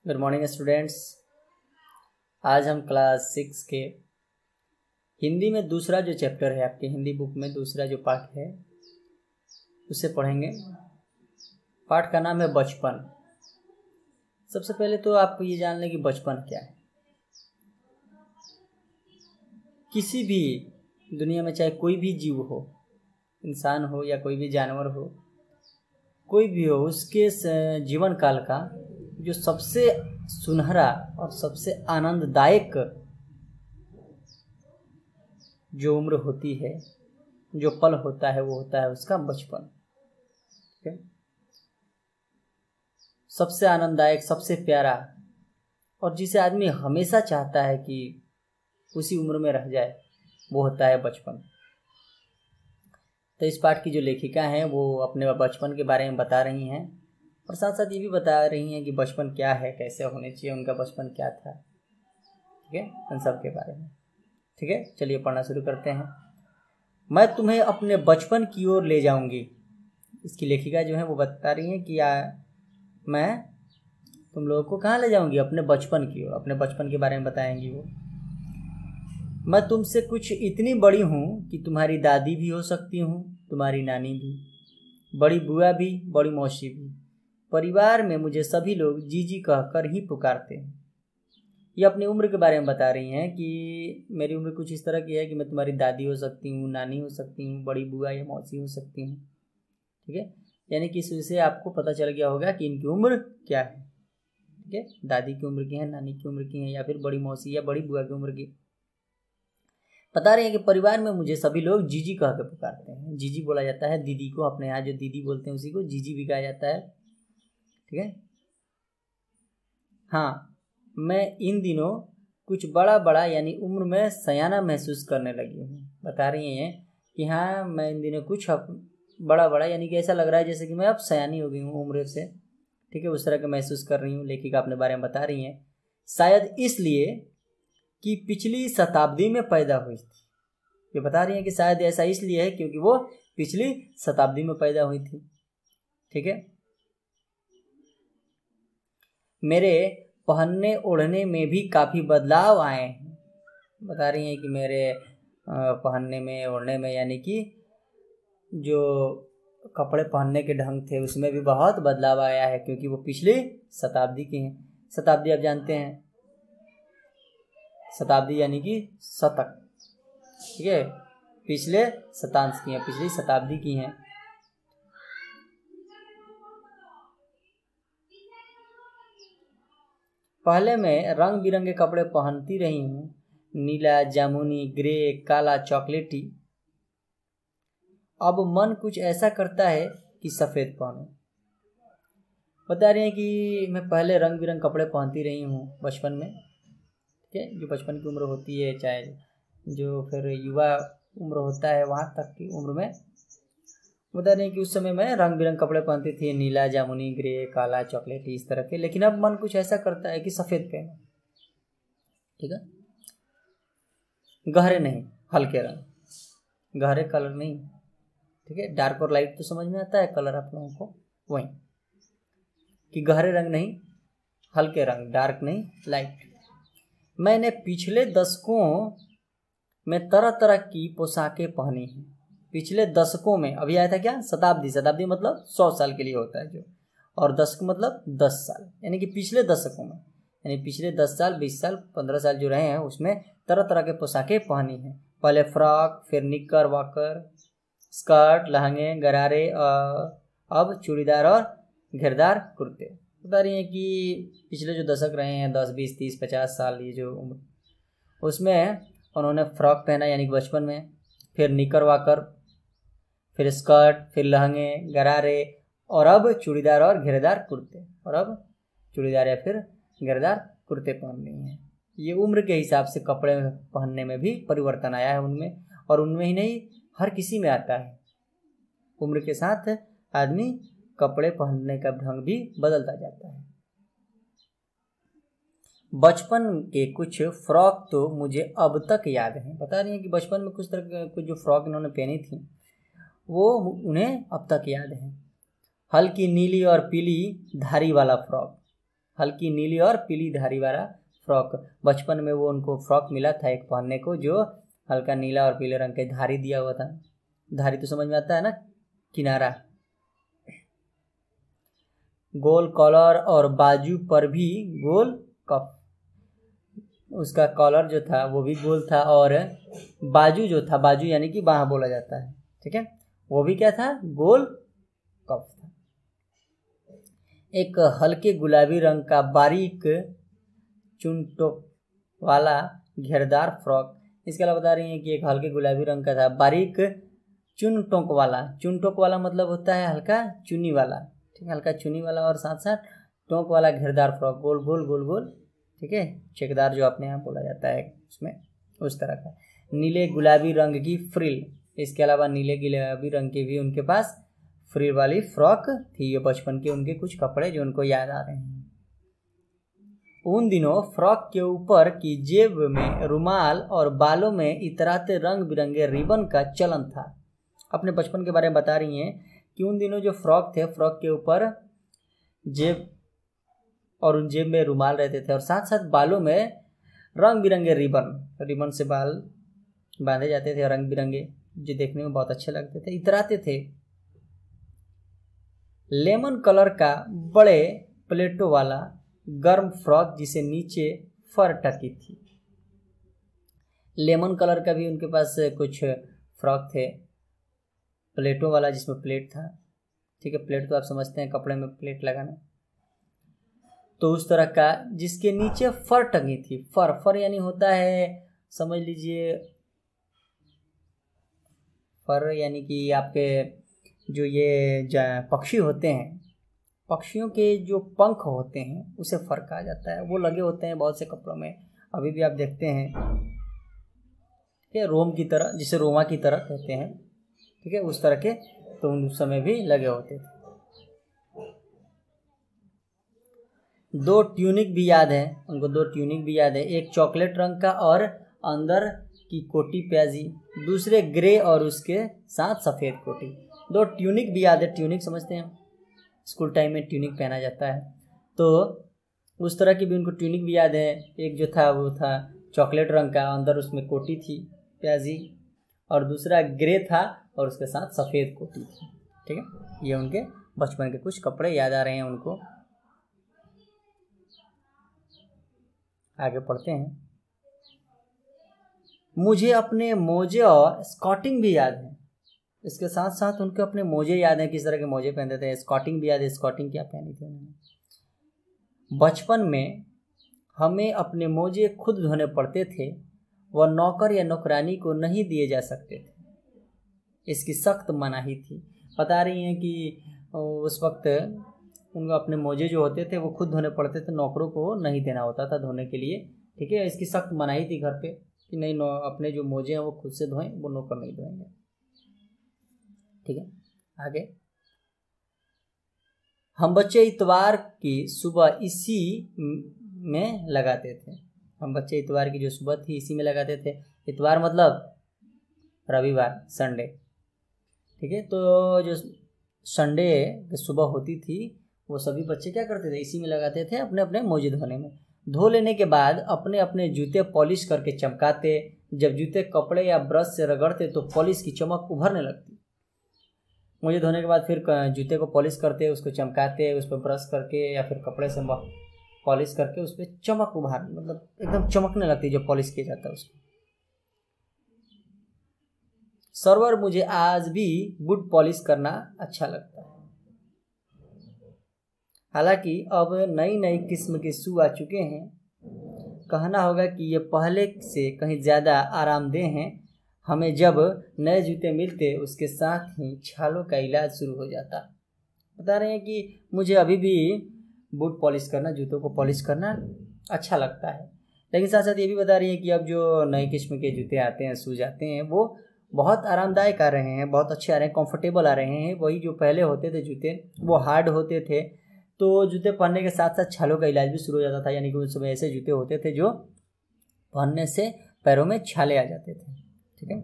Good morning students. आज हम class 6 के हिंदी में दूसरा जो चैप्टर है, आपके हिंदी बुक में दूसरा जो पाठ है उसे पढ़ेंगे। पाठ का नाम है बचपन। सबसे पहले तो आप ये जान लें कि बचपन क्या है। किसी भी दुनिया में चाहे कोई भी जीव हो, इंसान हो या कोई भी जानवर हो, कोई भी हो, उसके जीवन काल का जो सबसे सुनहरा और सबसे आनंददायक जो उम्र होती है, जो पल होता है, वो होता है उसका बचपन। ठीक है, सबसे आनंददायक, सबसे प्यारा, और जिसे आदमी हमेशा चाहता है कि उसी उम्र में रह जाए, वो होता है बचपन। तो इस पाठ की जो लेखिका हैं वो अपने बचपन के बारे में बता रही हैं और साथ साथ ये भी बता रही हैं कि बचपन क्या है, कैसे होने चाहिए, उनका बचपन क्या था। ठीक है, उन सब के बारे में। ठीक है, चलिए पढ़ना शुरू करते हैं। मैं तुम्हें अपने बचपन की ओर ले जाऊंगी। इसकी लेखिका जो है वो बता रही हैं कि मैं तुम लोगों को कहाँ ले जाऊंगी, अपने बचपन की ओर। अपने बचपन के बारे में बताएंगी वो। मैं तुमसे कुछ इतनी बड़ी हूँ कि तुम्हारी दादी भी हो सकती हूँ, तुम्हारी नानी भी, बड़ी बुआ भी, बड़ी मौसी भी। परिवार में मुझे सभी लोग जीजी कहकर ही पुकारते हैं। ये अपनी उम्र के बारे में बता रही हैं कि मेरी उम्र कुछ इस तरह की है कि मैं तुम्हारी दादी हो सकती हूँ, नानी हो सकती हूँ, बड़ी बुआ या मौसी हो सकती हूँ। ठीक है, यानी कि इससे आपको पता चल गया होगा कि इनकी उम्र क्या है। ठीक है, दादी की उम्र की है, नानी की उम्र की है, या फिर बड़ी मौसी या बड़ी बुआ की उम्र की। बता रहे हैं कि परिवार में मुझे सभी लोग जीजी कह के पुकारते हैं। जीजी बोला जाता है दीदी को, अपने यहाँ जो दीदी बोलते हैं उसी को जीजी भी कहा जाता है। ठीक है, हाँ, मैं इन दिनों कुछ बड़ा बड़ा यानी उम्र में सयाना महसूस करने लगी हूँ। बता रही हैं कि हाँ, मैं इन दिनों कुछ बड़ा बड़ा यानी कि ऐसा लग रहा है जैसे कि मैं अब सयानी हो गई हूँ उम्र से। ठीक है, उस तरह का महसूस कर रही हूँ। लेखिका अपने बारे में बता रही हैं, शायद इसलिए कि पिछली शताब्दी में पैदा हुई थी। ये बता रही हैं कि शायद ऐसा इसलिए है क्योंकि वो पिछली शताब्दी में पैदा हुई थी। ठीक है, मेरे पहनने ओढ़ने में भी काफ़ी बदलाव आए हैं। बता रही हैं कि मेरे पहनने में ओढ़ने में यानी कि जो कपड़े पहनने के ढंग थे उसमें भी बहुत बदलाव आया है, क्योंकि वो पिछली शताब्दी की हैं। शताब्दी आप जानते हैं, शताब्दी यानी कि शतक। ठीक है, पिछले शतांश की हैं, पिछली शताब्दी की हैं। पहले मैं रंग बिरंगे कपड़े पहनती रही हूँ, नीला, जामुनी, ग्रे, काला, चॉकलेटी। अब मन कुछ ऐसा करता है कि सफ़ेद पहनूं। बता रही हैं कि मैं पहले रंग बिरंगे कपड़े पहनती रही हूँ बचपन में। ठीक है, जो बचपन की उम्र होती है, चाहे जो फिर युवा उम्र होता है वहाँ तक की उम्र में, बता रही हैं कि उस समय मैं रंग बिरंगे कपड़े पहनती थी, नीला, जामुनी, ग्रे, काला, चॉकलेटी, इस तरह के। लेकिन अब मन कुछ ऐसा करता है कि सफ़ेद पहनूं। ठीक है, गहरे नहीं, हल्के रंग, गहरे कलर नहीं। ठीक है, डार्क और लाइट तो समझ में आता है कलर आप लोगों को, वही कि गहरे रंग नहीं, हल्के रंग, डार्क नहीं, लाइट। मैंने पिछले दशकों में तरह तरह की पोशाकें पहनी हैं। पिछले दशकों में, अभी आया था क्या, शताब्दी। शताब्दी मतलब 100 साल के लिए होता है जो, और दशक मतलब 10 साल, यानी कि पिछले दशकों में, यानी पिछले 10 साल, 20 साल, 15 साल जो रहे हैं उसमें तरह तरह के पोशाकें पहनी हैं। पहले फ्रॉक, फिर निकर वाकर, स्कर्ट, लहंगे, गरारे, अब चूड़ीदार और घेरदार कुर्ते। बता रही हैं कि पिछले जो दशक रहे हैं, 10, 20, 30, 50 साल, ये जो उम्र, उसमें उन्होंने फ्रॉक पहना यानी कि बचपन में, फिर निकर वाकर, फिर स्कर्ट, फिर लहंगे, गरारे, और अब चूड़ीदार और घेरदार कुर्ते, और अब चूड़ीदार या फिर घेरदार कुर्ते पहन रही हैं। ये उम्र के हिसाब से कपड़े पहनने में भी परिवर्तन आया है उनमें, और उनमें ही नहीं, हर किसी में आता है। उम्र के साथ आदमी कपड़े पहनने का ढंग भी बदलता जाता है। बचपन के कुछ फ्रॉक तो मुझे अब तक याद हैं। बता रही हैं कि बचपन में कुछ तरह कुछ जो फ्रॉक इन्होंने पहनी थी वो उन्हें अब तक याद है। हल्की नीली और पीली धारी वाला फ्रॉक, हल्की नीली और पीली धारी वाला फ्रॉक। बचपन में वो उनको फ्रॉक मिला था एक पहनने को, जो हल्का नीला और पीले रंग के धारी दिया हुआ था। धारी तो समझ में आता है ना, किनारा। गोल कॉलर और बाजू पर भी गोल कफ, उसका कॉलर जो था वो भी गोल था, और बाजू जो था, बाजू यानी कि बाह बोला जाता है, ठीक है, वो भी क्या था, गोल कफ था। एक हल्के गुलाबी रंग का बारीक चुनटोक वाला घेरदार फ्रॉक। इसके अलावा बता रही हैं कि एक हल्के गुलाबी रंग का था, बारीक चुन टोक वाला। चुन टोक वाला मतलब होता है हल्का चुनी वाला, ठीक है, हल्का चुनी वाला और साथ साथ टोक वाला घेरदार फ्रॉक, गोल गोल गोल गोल, ठीक है, चेकदार जो अपने यहाँ बोला जाता है उसमें, उस तरह का। नीले गुलाबी रंग की फ्रिल, इसके अलावा नीले गुलाबी रंग की भी उनके पास फ्रिल वाली फ्रॉक थी। ये बचपन के उनके कुछ कपड़े जो उनको याद आ रहे हैं। उन दिनों फ्रॉक के ऊपर की जेब में रुमाल और बालों में इतराते रंग बिरंगे रिबन का चलन था। अपने बचपन के बारे में बता रही हैं कि उन दिनों जो फ्रॉक थे, फ्रॉक के ऊपर जेब और उन जेब में रुमाल रहते थे, और साथ साथ बालों में रंग बिरंगे रिबन से बाल बांधे जाते थे, रंग बिरंगे, जो देखने में बहुत अच्छे लगते थे, इतराते थे। लेमन कलर का बड़े प्लेटों वाला गर्म फ्रॉक जिसे नीचे फर टकी थी। लेमन कलर का भी उनके पास कुछ फ्रॉक थे, प्लेटों वाला जिसमें प्लेट था, ठीक है, प्लेट तो आप समझते हैं कपड़े में प्लेट लगाना, तो उस तरह का जिसके नीचे फर टंगी थी। फर यानी होता है, समझ लीजिए, फर यानी कि आपके जो ये पक्षी होते हैं, पक्षियों के जो पंख होते हैं उसे फर कहा जाता है। वो लगे होते हैं बहुत से कपड़ों में, अभी भी आप देखते हैं, ठीक है, रोम की तरह, जिसे रोमा की तरह कहते हैं, ठीक है, उस तरह के, तो उस समय भी लगे होते थे। 2 ट्यूनिक भी याद है उनको, 2 ट्यूनिक भी याद है, एक चॉकलेट रंग का और अंदर की कोटी प्याजी, दूसरे ग्रे और उसके साथ सफ़ेद कोटी। 2 ट्यूनिक भी याद है, ट्यूनिक समझते हैं, स्कूल टाइम में ट्यूनिक पहना जाता है, तो उस तरह की भी उनको ट्यूनिक भी याद है। एक जो था वो था चॉकलेट रंग का, अंदर उसमें कोटी थी प्याजी, और दूसरा ग्रे था और उसके साथ सफ़ेद कोटी थी, ठीक है। ये उनके बचपन के कुछ कपड़े याद आ रहे हैं उनको। आगे पढ़ते हैं। मुझे अपने मोजे और स्कॉटिंग भी याद है, इसके साथ साथ उनके अपने मोजे याद हैं, किस तरह के मोजे पहनते थे। स्कॉटिंग भी याद है, स्कॉटिंग क्या पहनी थी उन्होंने। बचपन में हमें अपने मोजे खुद धोने पड़ते थे, वह नौकर या नौकरानी को नहीं दिए जा सकते थे, इसकी सख्त मनाही थी। बता रही हैं कि उस वक्त उनको अपने मोजे जो होते थे वो खुद धोने पड़ते थे, नौकरों को नहीं देना होता था धोने के लिए, ठीक है, इसकी सख्त मनाही थी घर पे कि नहीं, अपने जो मोजे हैं वो खुद से धोएं, वो नौकर नहीं धोएंगे, ठीक है। आगे, हम बच्चे इतवार की सुबह इसी में लगाते थे। हम बच्चे इतवार की जो सुबह थी इसी में लगाते थे। इतवार मतलब रविवार, संडे, ठीक है। तो जो संडे की सुबह होती थी वो सभी बच्चे क्या करते थे, इसी में लगाते थे अपने अपने मोजे धोने में। धो लेने के बाद अपने अपने जूते पॉलिश करके चमकाते। जब जूते कपड़े या ब्रश से रगड़ते तो पॉलिश की चमक उभरने लगती। मोजे धोने के बाद फिर जूते को पॉलिश करते, उसको चमकाते, उस पर ब्रश करके या फिर कपड़े से पॉलिश करके उस पर चमक उभार, मतलब एकदम चमकने लगती जो पॉलिश किया जाता है उसको। सर्वर, मुझे आज भी बूट पॉलिश करना अच्छा लगता है। हालांकि अब नई नई किस्म के शू आ चुके हैं, कहना होगा कि ये पहले से कहीं ज़्यादा आरामदेह हैं। हमें जब नए जूते मिलते उसके साथ ही छालों का इलाज शुरू हो जाता। बता रहे हैं कि मुझे अभी भी बूट पॉलिश करना, जूतों को पॉलिश करना अच्छा लगता है। लेकिन साथ साथ ये भी बता रही हैं कि अब जो नई किस्म के जूते आते हैं, शूज आते हैं, वो बहुत आरामदायक आ रहे हैं, बहुत अच्छे आ रहे हैं, कंफर्टेबल आ रहे हैं। वही जो पहले होते थे जूते वो हार्ड होते थे, तो जूते पहनने के साथ साथ छालों का इलाज भी शुरू हो जाता था। यानी कि उस समय ऐसे जूते होते थे जो पहनने से पैरों में छाले आ जाते थे, ठीक है।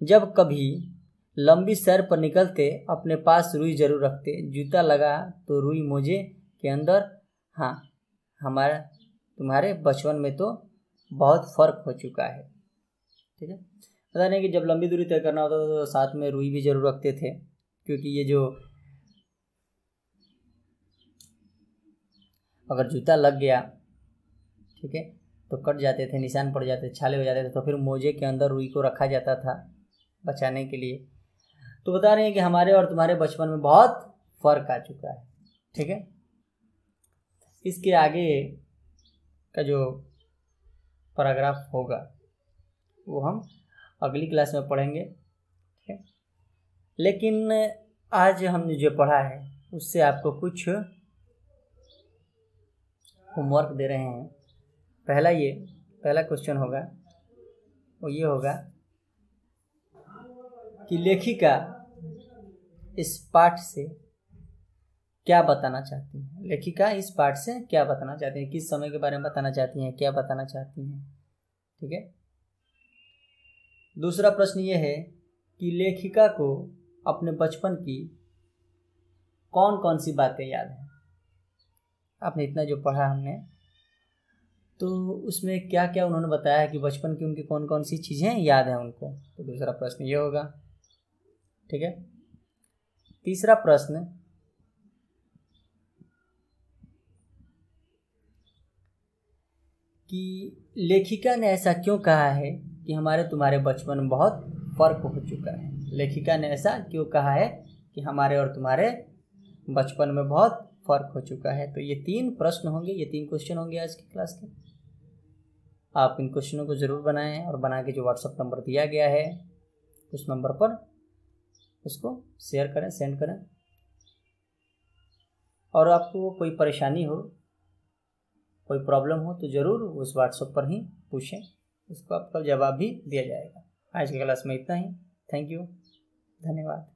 जब कभी लंबी सैर पर निकलते अपने पास रुई जरूर रखते। जूता लगा तो रुई मोजे के अंदर, हाँ हमारा तुम्हारे बचपन में तो बहुत फ़र्क हो चुका है। ठीक है, पता नहीं कि जब लंबी दूरी तय करना होता था तो साथ में रुई भी जरूर रखते थे, क्योंकि ये जो अगर जूता लग गया, ठीक है, तो कट जाते थे, निशान पड़ जाते, छाले हो जाते थे, तो फिर मोजे के अंदर रुई को रखा जाता था बचाने के लिए। तो बता रहे हैं कि हमारे और तुम्हारे बचपन में बहुत फ़र्क आ चुका है। ठीक है, इसके आगे का जो पैराग्राफ होगा वो हम अगली क्लास में पढ़ेंगे। ठीक है, लेकिन आज हमने जो पढ़ा है उससे आपको कुछ होमवर्क दे रहे हैं। पहला क्वेश्चन होगा वो ये होगा कि लेखिका इस पाठ से क्या बताना चाहती हैं। लेखिका इस पाठ से क्या बताना चाहती हैं, किस समय के बारे में बताना चाहती हैं, क्या बताना चाहती हैं। ठीक है, दूसरा प्रश्न ये है कि लेखिका को अपने बचपन की कौन कौन सी बातें याद हैं। आपने इतना जो पढ़ा हमने, तो उसमें क्या क्या उन्होंने बताया है कि बचपन की उनकी कौन कौन सी चीज़ें याद हैं उनको। तो दूसरा प्रश्न ये होगा। ठीक है, तीसरा प्रश्न कि लेखिका ने ऐसा क्यों कहा है कि हमारे तुम्हारे बचपन में बहुत फ़र्क हो चुका है। लेखिका ने ऐसा क्यों कहा है कि हमारे और तुम्हारे बचपन में बहुत फ़र्क हो चुका है। तो ये 3 प्रश्न होंगे, ये 3 क्वेश्चन होंगे आज की क्लास के। आप इन क्वेश्चनों को ज़रूर बनाएं और बना के जो व्हाट्सएप नंबर दिया गया है उस नंबर पर उसको शेयर करें, सेंड करें। और आपको कोई परेशानी हो, कोई प्रॉब्लम हो तो ज़रूर उस व्हाट्सएप पर ही पूछें, उसको आपका जवाब भी दिया जाएगा। आज की क्लास में इतना ही। थैंक यू, धन्यवाद।